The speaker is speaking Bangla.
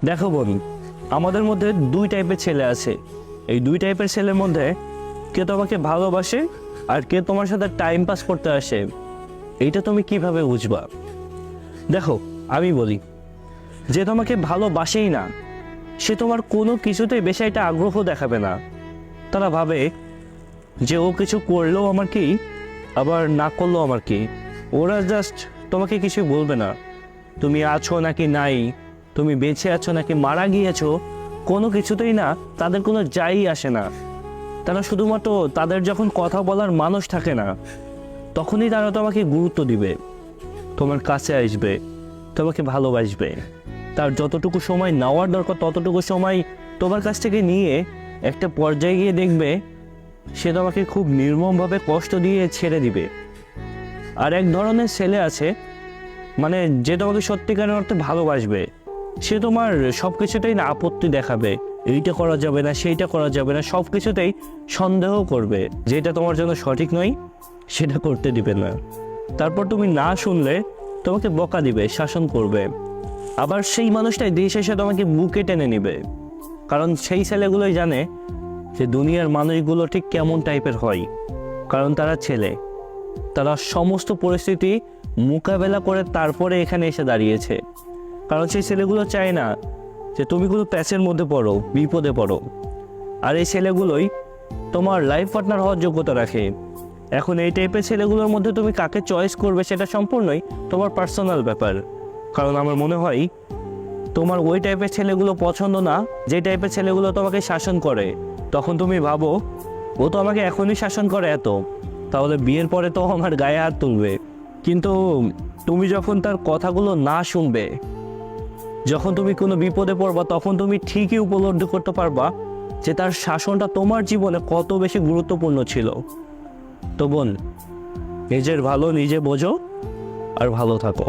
দেখো বোন, আমাদের মধ্যে দুই টাইপের ছেলে আছে। এই দুই টাইপের ছেলের মধ্যে কে তোমাকে ভালোবাসে আর কে তোমার সাথে টাইম পাস করতে আসে, এইটা তুমি কিভাবে বুঝবা? দেখো, আমি বলি, যে তোমাকে ভালোবাসেই না সে তোমার কোনো কিছুতেই বেশি একটা আগ্রহ দেখাবে না। তারা ভাবে যে ও কিছু করলেও আমার কি, আবার না করলেও আমার কি। ওরা জাস্ট তোমাকে কিছু বলবে না। তুমি আছো নাকি নাই, তুমি বেঁচে আছো নাকি মারা গিয়েছো, কোনো কিছুতেই না তাদের কোনো যাই আসে না। তারা শুধুমাত্র তাদের যখন কথা বলার মানুষ থাকে না তখনই তারা তোমাকে গুরুত্ব দিবে, তোমার কাছে আসবে, তোমাকে ভালোবাসবে। তার যতটুকু সময় নেওয়ার দরকার ততটুকু সময় তোমার কাছ থেকে নিয়ে একটা পর্যায়ে গিয়ে দেখবে সে তোমাকে খুব নির্মমভাবে কষ্ট দিয়ে ছেড়ে দিবে। আর এক ধরনের ছেলে আছে, মানে যে তোমাকে সত্যিকারের অর্থে ভালোবাসবে, সে তোমার সব কিছুতেই না আপত্তি দেখাবে, এইটা করা যাবে না সেইটা করা যাবে না, সব কিছুতেই সন্দেহ করবে, যেটা তোমার জন্য সঠিক নয় সেটা করতে দিবে না। তারপর তুমি না শুনলে তোমাকে বকা দিবে, শাসন করবে। আবার সেই মানুষটাই দিন শেষে তোমাকে বুকে টেনে নিবে, কারণ সেই ছেলেগুলোই জানে যে দুনিয়ার মানুষগুলো ঠিক কেমন টাইপের হয়। কারণ তারা ছেলে, তারা সমস্ত পরিস্থিতি মোকাবেলা করে তারপরে এখানে এসে দাঁড়িয়েছে। কারণ সেই ছেলেগুলো চায় না যে তুমি কোনো প্যাচের মধ্যে পড়ো, বিপদে পড়ো। আর এই ছেলেগুলোই তোমার লাইফ পার্টনার হওয়ার যোগ্যতা রাখে। এখন এই টাইপের ছেলেগুলোর মধ্যে তুমি কাকে চয়েস করবে সেটা সম্পূর্ণই তোমার পার্সোনাল ব্যাপার। কারণ আমার মনে হয় তোমার ওই টাইপের ছেলেগুলো পছন্দ না যে টাইপের ছেলেগুলো তোমাকে শাসন করে। তখন তুমি ভাবো, ও তো আমাকে এখনই শাসন করে এত, তাহলে বিয়ের পরে তো আমার গায়ে হাত তুলবে। কিন্তু তুমি যখন তার কথাগুলো না শুনবে, যখন তুমি কোনো বিপদে পড়বা, তখন তুমি ঠিকই উপলব্ধি করতে পারবা যে তার শাসনটা তোমার জীবনে কত বেশি গুরুত্বপূর্ণ ছিল। তো বোন, নিজের ভালো নিজে বোঝো আর ভালো থাকো।